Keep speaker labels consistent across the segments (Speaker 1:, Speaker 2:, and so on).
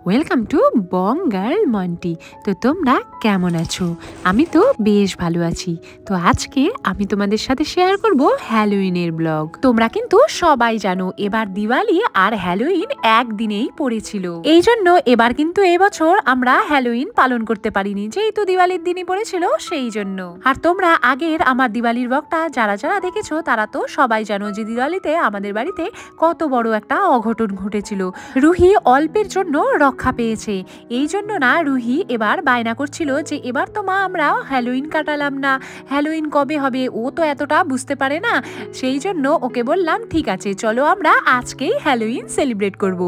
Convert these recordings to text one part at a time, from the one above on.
Speaker 1: Welcome to Bong girl Monti. তো তোমরা কেমন আছো? আমি তো বেশ ভালো আছি। তো আজকে আমি তোমাদের সাথে শেয়ার করব হ্যালোইনের ব্লগ। তোমরা কিন্তু সবাই জানো এবার দিওয়ালি আর হ্যালোইন একদিনেই পড়েছিল, এই জন্য এবার কিন্তু এবছর আমরা হ্যালোইন পালন করতে পারিনি, যেহেতু দিওয়ালির দিনই পড়েছিল সেই জন্য। আর তোমরা আগের আমার দিওয়ালির ব্লগটা যারা যারা দেখেছো তারা তো সবাই জানো যে দিওয়ালিতে আমাদের বাড়িতে কত বড় একটা অঘটন ঘটেছিল। রুহি অল্পের জন্য রক্ষা পেয়েছে, এই জন্য না রুহি এবার বায়না করছিল যে এবার তো মা আমরা হ্যালোইন কাটালাম না, হ্যালোইন কবে হবে, ও তো এতটা বুঝতে পারে না। সেই জন্য ওকে বললাম ঠিক আছে চলো আমরা আজকেই হ্যালোইন সেলিব্রেট করব।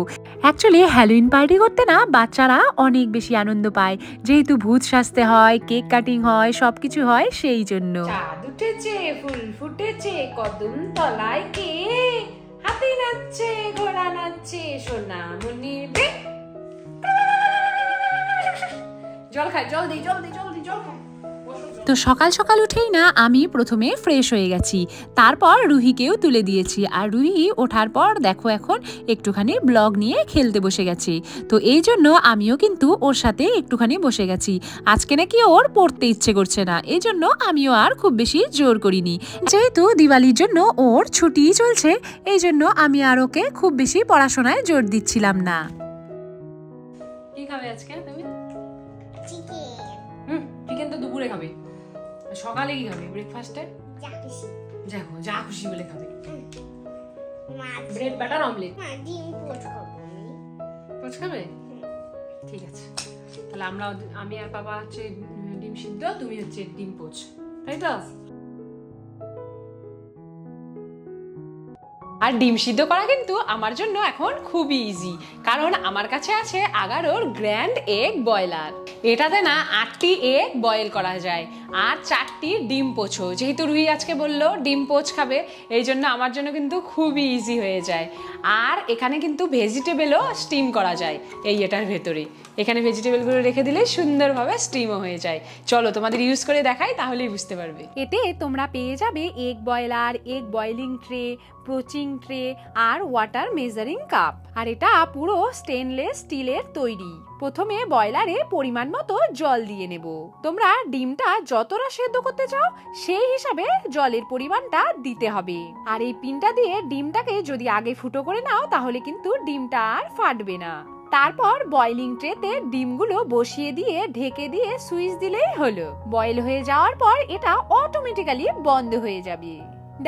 Speaker 1: অ্যাকচুয়ালি হ্যালোইন পার্টি করতে না বাচ্চারা অনেক বেশি আনন্দ পায়, যেহেতু ভূত সাজতে হয়, কেক কাটিং হয়, সবকিছু হয়, সেই জন্য।
Speaker 2: চাঁদ উঠেছে, ফুল ফুটেছে, কদম তলায় কে হাতি নাচছে, ঘোড়া নাচছে, সোনা মনির বে জল খাই, জল দিই, জল দিই, জল দিই, জল খাই।
Speaker 1: তো সকাল সকাল উঠেই না আমি প্রথমে ফ্রেশ হয়ে গেছি, তারপর রুহিকেও তুলে দিয়েছি। আর রুহি ওঠার পর দেখো এখন একটুখানি ব্লগ নিয়ে খেলতে বসে গেছে। তো এই জন্য আমিও কিন্তু ওর সাথে একটুখানি বসে গেছি। আজকে নাকি ওর পড়তে ইচ্ছে করছে না, এই জন্য আমিও আর খুব বেশি জোর করিনি, যেহেতু দিওয়ালির জন্য ওর ছুটি চলছে, এই জন্য আমি আর ওকে খুব বেশি পড়াশোনায় জোর দিচ্ছিলাম না।
Speaker 2: কি খাবে আজকে তুমি? চিকেন তো দুপুরে খাবে, সকালে কি খাবে? ব্রেকফাস্টে দেখো যা খুশি বলে খাবে। ব্রেড বাটার অমলেট, পোচ খাবে? ঠিক আছে, তাহলে আমি আর বাবা হচ্ছে ডিম সিদ্ধ, তুমি হচ্ছে ডিম পোচ, তাই তো? আর ডিম সিদ্ধ করা কিন্তু আমার জন্য এখন খুবই ইজি, কারণ আমার কাছে আছে আগারোর গ্র্যান্ড এগ বয়লার। এটাতে না 8টি এগ বয়েল করা যায় আর 4টি ডিম পোচো। যেহেতু রুহি আজকে বললো ডিম পোচ খাবে, এই জন্য আমার জন্য কিন্তু খুবই ইজি হয়ে যায়। আর এখানে কিন্তু ভেজিটেবলও স্টিম করা যায় এটার ভেতরে। এখানে ভেজিটেবলগুলো রেখে দিলে সুন্দরভাবে স্টিমও হয়ে যায়। চলো তোমাদের ইউজ করে দেখাই, তাহলেই বুঝতে পারবে।
Speaker 1: এতে তোমরা পেয়ে যাবে egg boiler, egg boiling tray, poaching tray আর ওয়াটার মেজারিং কাপ। আর এটা পুরো স্টেনলেস স্টিলের তৈরি। প্রথমে বয়লারে পরিমাণ মতো জল দিয়ে নেব। তোমরা ডিমটা যতটা সেদ্ধ করতে চাও সেই হিসাবে জলের পরিমাণটা দিতে হবে। আর এই পিনটা দিয়ে ডিমটাকে যদি আগে ফুটো করে নাও তাহলে কিন্তু ডিমটা আর ফাটবে না। তারপর বয়লিং ট্রেতে ডিমগুলো বসিয়ে দিয়ে ঢেকে দিয়ে সুইচ দিলেই হলো। বয়েল হয়ে যাওয়ার পর এটা অটোমেটিক্যালি বন্ধ হয়ে যাবে।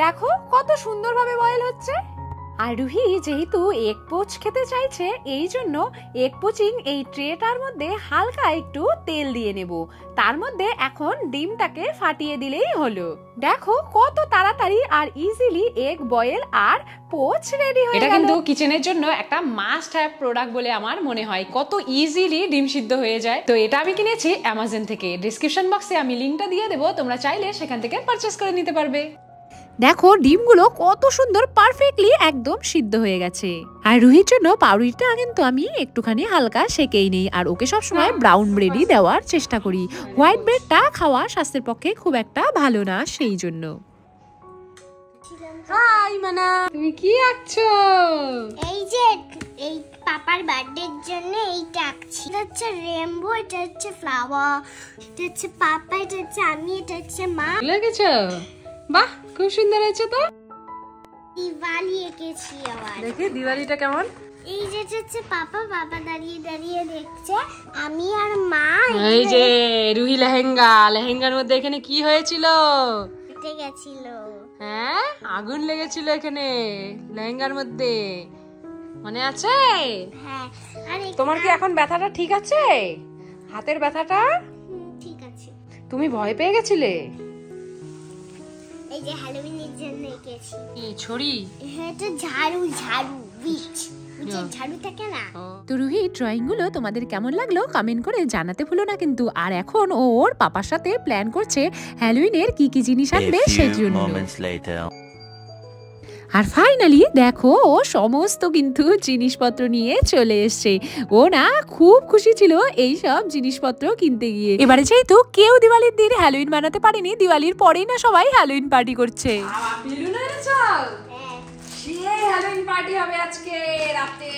Speaker 1: দেখো কত সুন্দরভাবে বয়েল হচ্ছে। আর রুহি যেহেতু এগ পোচ খেতে চাইছে, এই জন্য এগ পোচিং এই ট্রেটার মধ্যে হালকা একটু তেল দিয়ে নেব। তার মধ্যে এখন ডিমটাকে ফাটিয়ে দিলেই হলো। দেখো কত তাড়াতাড়ি আর ইজিলি এগ বয়েল আর পোচ রেডি হয়ে গেল।
Speaker 2: এটা কিন্তু কিচেনের জন্য একটা মাস্ট হ্যাভ প্রোডাক্ট বলে আমার মনে হয়, কত ইজিলি ডিম সিদ্ধ হয়ে যায়। তো এটা আমি কিনেছি অ্যামাজন থেকে। ডেসক্রিপশন বক্সে আমি লিংকটা দিয়ে দেবো, তোমরা চাইলে সেখান থেকে পারচেস করে নিতে পারবে।
Speaker 1: দেখো ডিমগুলো কত সুন্দর পারফেক্টলি একদম সিদ্ধ হয়ে গেছে। আর রুহির জন্য পাউরুটিটা কিন্তু আমি একটুখানি হালকা সেকেই নেই, আর ওকে সবসময় ব্রাউন ব্রেডই দেওয়ার চেষ্টা করি। হোয়াইট ব্রেডটা খাওয়া স্বাস্থ্যের পক্ষে খুব একটা ভালো না, সেই জন্য।
Speaker 2: হাই মানা, তুমি কি আঁকছো?
Speaker 3: এই যে এই পাপার বার্থডের জন্য এইটা আঁকছি। এটা হচ্ছে রেইনবো, এটা হচ্ছে ফ্লাওয়ার, এটা হচ্ছে পাপা, এটা হচ্ছে আমি, এটা হচ্ছে মা।
Speaker 2: লেগেছো? বাহ, খুব সুন্দর হয়েছে তো।
Speaker 3: দিওয়ালি এঁকেছি আবার।
Speaker 2: দেখি দিওয়ালিটা কেমন।
Speaker 3: এই যে হচ্ছে পাপা, বাবা দাঁড়িয়ে দাঁড়িয়ে দেখছে, আমি আর মা।
Speaker 2: এই যে রুহি লেহেঙ্গার মধ্যে এখানে কি হয়েছিল?
Speaker 3: হেঁটে গেছিল।
Speaker 2: হ্যাঁ, আগুন লেগেছিল এখানে লেহেঙ্গার মধ্যে, মনে আছে?
Speaker 3: হ্যাঁ। আর
Speaker 2: তোমার কি এখন ব্যথাটা ঠিক আছে? হাতের ব্যথাটা
Speaker 3: ঠিক আছে?
Speaker 2: তুমি ভয় পেয়ে গেছিলে?
Speaker 3: এই যে হ্যালোউইনের জন্য এঁকেছি।
Speaker 2: কি ছড়ি?
Speaker 3: এটা ঝাড়ু, উইচ ঝাড়ু থাকে না।
Speaker 1: তো রুহি ড্রয়িং গুলো তোমাদের কেমন লাগলো কমেন্ট করে জানাতে ভুলো না কিন্তু। আর এখন ও ওর পাপার সাথে প্ল্যান করছে হ্যালোউইনের কি কি জিনিস আনবে সেই জন্য। আর ফাইনালি দেখো ও সমস্ত কিন্তু জিনিসপত্র নিয়ে চলে এসছে। ও না খুব খুশি ছিল এই সব জিনিসপত্র কিনতে গিয়ে। এবারে যেহেতু কেউ দিওয়ালির দিন হ্যালোউইন বানাতে পারেনি, দিওয়ালির পরেই না সবাই হ্যালোউইন পার্টি করছে।
Speaker 2: হ্যালোউইন পার্টি হবে আজকে রাতে,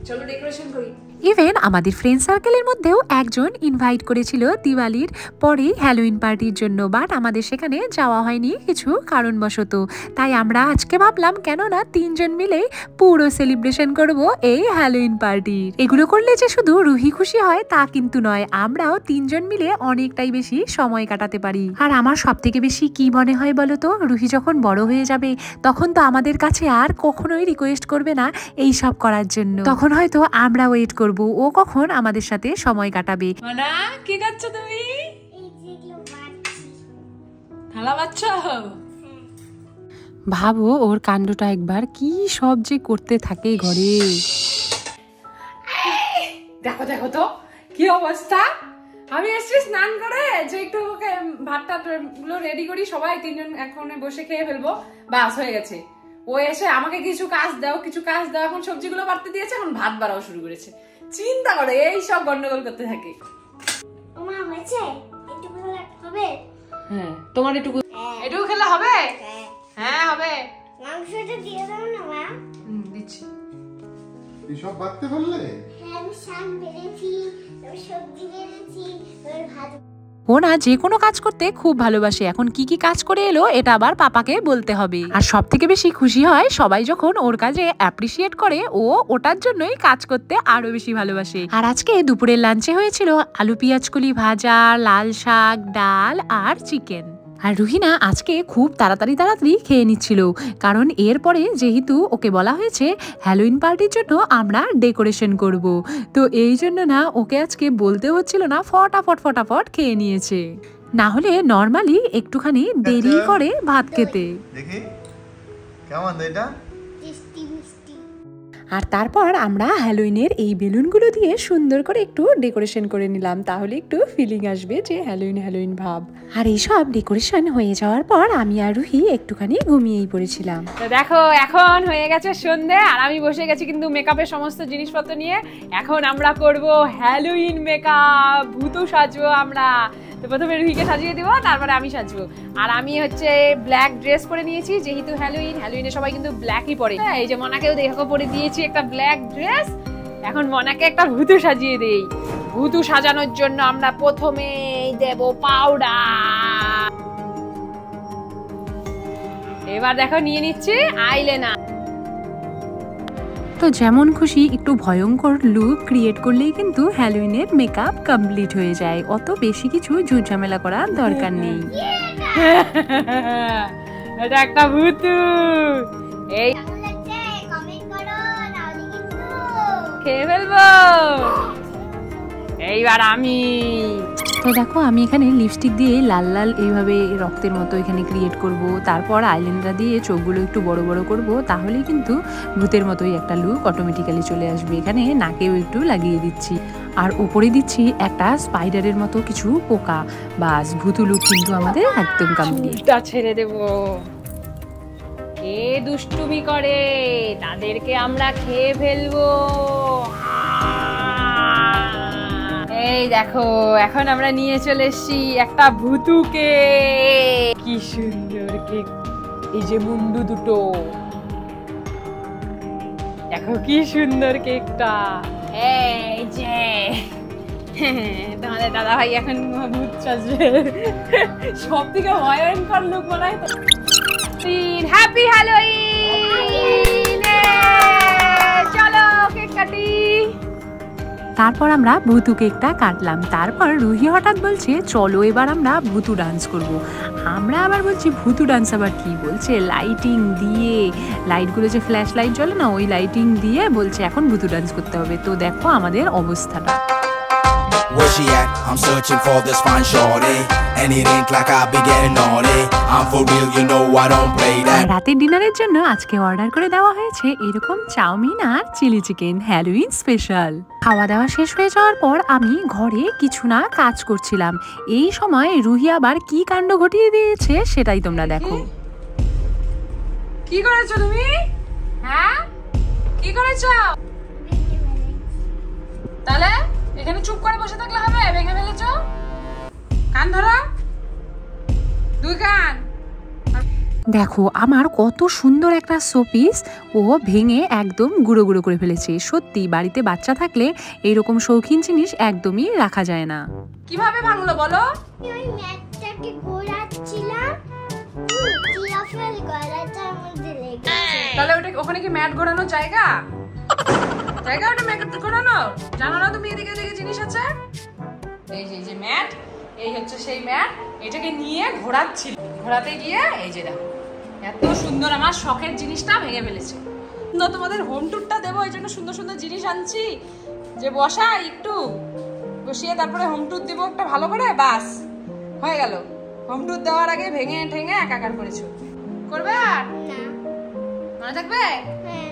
Speaker 2: চলো ডেকোরেশন করি।
Speaker 1: ইভেন আমাদের ফ্রেন্ড সার্কেলের মধ্যেও একজন ইনভাইট করেছিল দিওয়ালির পরে হ্যালোইন পার্টির জন্য, বাট আমাদের সেখানে যাওয়া হয়নি কিছু কারণবশত। তাই আমরা আজকে ভাবলাম কেননা 3 জন মিলে পুরো সেলিব্রেশন করব এই হ্যালোইন পার্টির। এগুলো করলে যে শুধু রুহি খুশি হয় তা কিন্তু নয়, আমরাও 3 জন মিলে অনেকটাই বেশি সময় কাটাতে পারি। আর আমার সব থেকে বেশি কি মনে হয় বলো তো, রুহি যখন বড় হয়ে যাবে তখন তো আমাদের কাছে আর কখনোই রিকোয়েস্ট করবে না এই সব করার জন্য। তখন হয়তো আমরা ওয়েট করব ও কখন আমাদের সাথে সময় কাটাবে।
Speaker 2: মানা কি করছো তুমি? থালা বাচ্চা।
Speaker 1: ভাবো ওর কাণ্ডটা একবার, কি সব যে করতে থাকে ঘরে।
Speaker 2: দেখো দেখো তো কি অবস্থা। আমি এসছি স্নান করে যে একটু ভাতটা গুলো রেডি করি, সবাই 3 জন এখন বসে খেয়ে ফেলবো, বাস হয়ে গেছে। ও এসে আমাকে কিছু কাজ দাও কিছু কাজ দাও, এখন সবজিগুলো বাড়তে দিয়েছে, এখন ভাত বাড়াও শুরু করেছে। চিন্তা করে এই সব গন্ডগোল করতে থাকে। হ্যাঁ তোমার এটুকু খেলে হবে? হ্যাঁ হবে।
Speaker 3: মাংসটা দিয়ে দাও না মা।
Speaker 2: দিচ্ছি।
Speaker 4: এই সব বাড়তে বললে?
Speaker 3: হ্যাঁ আমি শাক বেরেছি, আমি সবজি বেরেছি, আমি ভাত।
Speaker 1: ও না যে কোনো কাজ করতে খুব ভালোবাসে, এখন কি কি কাজ করে এলো এটা আবার পাপাকে বলতে হবে। আর সব থেকে বেশি খুশি হয় সবাই যখন ওর কাজে অ্যাপ্রিসিয়েট করে, ও ওটার জন্যই কাজ করতে আরো বেশি ভালোবাসে। আর আজকে দুপুরের লাঞ্চে হয়েছিল আলু পেঁয়াজ কলি ভাজা, লাল শাক, ডাল আর চিকেন। আর রুহিনা আজকে খুব তাড়াতাড়ি খেয়ে নিচ্ছিল, কারণ এরপরে যেহেতু ওকে বলা হয়েছে হ্যালোইন পার্টির জন্য আমরা ডেকোরেশন করব, তো এই জন্য না ওকে আজকে বলতে হচ্ছিল না, ফটাফট খেয়ে নিয়েছে। না হলে নর্মালি একটুখানি দেরি করে ভাত খেতে।
Speaker 4: দেখি কেমন এটা।
Speaker 1: আর তারপর আমরা হ্যালোইনের এই বেলুনগুলো দিয়ে সুন্দর করে একটু ডেকোরেশন করে নিলাম, তাহলে একটু ফিলিং আসবে যে হ্যালোইন ভাব। আর এইসব ডেকোরেশন হয়ে যাওয়ার পর আমি আর রুহি একটুখানি ঘুমিয়েই পড়েছিলাম।
Speaker 2: তো দেখো এখন হয়ে গেছে সন্ধে, আর আমি বসে গেছি কিন্তু মেকআপের সমস্ত জিনিসপত্র নিয়ে। এখন আমরা করব হ্যালোইন মেকআপ, ভূতু সাজবো আমরা। তো প্রথমে রুহিকে সাজিয়ে দিব, তারপরে আমি সাজবো। আর আমি হচ্ছে ব্ল্যাক ড্রেস পরে নিয়েছি, যেহেতু হ্যালোইনে সবাই কিন্তু ব্ল্যাকই পরে। এই যে মনাকেও দেখো পরে দিয়েছি একটা ব্ল্যাক ড্রেস। এখন মনাকে একটা ভূতু সাজিয়ে দেই। ভূতু সাজানোর জন্য আমরা প্রথমে দেব পাউডার। এবার দেখো নিয়ে নিচ্ছি আইলাইনার।
Speaker 1: তো যেমন খুশি একটু ভয়ঙ্কর লুক ক্রিয়েট করলেই কিন্তু হ্যালোইনের মেকআপ কমপ্লিট হয়ে যায়, অত বেশি কিছু ঝামেলা করার দরকার নেই।
Speaker 2: এটা একটা ভূতু। এই খেয়ে ফেলবো। এইবার আমি
Speaker 1: তো দেখো আমি এখানে লিপস্টিক দিয়ে লাল লাল এইভাবে রক্তের মতো এখানে ক্রিয়েট করব, তারপর আইলাইনার দিয়ে চোখগুলো একটু বড় বড় করব, তাহলেই কিন্তু ভূতের মতোই একটা লুক অটোমেটিক্যালি চলে আসবে। এখানে নাকেও একটু লাগিয়ে দিচ্ছি, আর উপরে দিচ্ছি একটা স্পাইডারের মতো কিছু পোকা। বাস ভূতু লুক কিন্তু আমাদের একদম কমপ্লিট।
Speaker 2: ছেড়ে দেব। কে দুষ্টুমি করে তাদেরকে আমরা খেয়ে ফেলবো। এই দেখো এখন আমরা নিয়ে চলে এসেছি একটা ভূতুকে। কি সুন্দর কেক, এই যে মুন্ডু দুটো, দেখো কি সুন্দর কেকটা। এই যে তোমাদের দাদা ভাই এখন ভূত সাজবে। সব থেকে ভয়ঙ্কর লুক মনে হয়। হ্যাপি হ্যালোইন, চলো কেক কাটি।
Speaker 1: তারপর আমরা ভূতু কেকটা কাটলাম, তারপর রুহি হঠাৎ বলছে চলো এবার আমরা ভূতু ডান্স করব। আমরা আবার বলছি ভূতু ডান্স আবার কি, বলছে লাইটিং দিয়ে, লাইটগুলো যে ফ্ল্যাশ লাইট জ্বলে না, ওই লাইটিং দিয়ে বলছে এখন ভূতু ডান্স করতে হবে। তো দেখো আমাদের অবস্থাটা।
Speaker 5: Where she at? I'm searching for this fine shorty, and it ain't like I be getting naughty. I'm for real, you know I don't play that.
Speaker 1: রাতের ডিনারের জন্য আজকে অর্ডার করে দেওয়া হয়েছে এরকম চাউমিন আর চিলি চিকেন, হ্যালোইন স্পেশাল। খাওয়া দাওয়া শেষ হয়ে যাওয়ার পর আমি ঘরে কিছু না কাজ করছিলাম, এই সময় রুহি আবার কি কাণ্ড ঘটিয়ে দিয়েছে সেটাই তোমরা দেখো।
Speaker 2: কি করেছো তুমি? হ্যাঁ কি করেছো? তাহলে এখানে চুপ করে বসে থাকলে হবে? ভেঙে ফেলেছো। কান ধরো, দুই কান।
Speaker 1: দেখো আমার কত সুন্দর একটা শোপিস ও ভেঙে একদম গুঁড়ো গুঁড়ো করে ফেলেছে। সত্যি বাড়িতে বাচ্চা থাকলে এইরকম শৌখিন জিনিস একদমই রাখা যায় না।
Speaker 2: কিভাবে ভাঙলো বলো?
Speaker 3: ওই ম্যাটটাকে ঘোরাচ্ছিলাম, জিরাফের গলাটার মধ্যে লেগেছে।
Speaker 2: তাহলে ওখানে কি ম্যাট ঘোরানোর জায়গা? ওটা ম্যাট ঘোরানো? জানো না তুমি এদিকে এদিকে জিনিস আছে? এই যে ম্যাট, এই হচ্ছে সেই ম্যাট। এটাকে নিয়ে ঘোরাচ্ছিল, ঘোরাতে গিয়ে এই যে দেখো এত সুন্দর আমার শখের জিনিসটা ভেঙে ফেলেছে। তোমাদের হোম ট্যুরটা দেবো, এই জন্য সুন্দর সুন্দর জিনিস আনছি যে বসাই একটু বসিয়ে তারপরে হোম ট্যুর দিব একটা ভালো করে, বাস হয়ে গেল। হোম ট্যুর দেওয়ার আগে ভেঙে ঠেঙে একাকার করেছো। করবে আর
Speaker 3: না,
Speaker 2: মনে থাকবে?
Speaker 3: হ্যাঁ।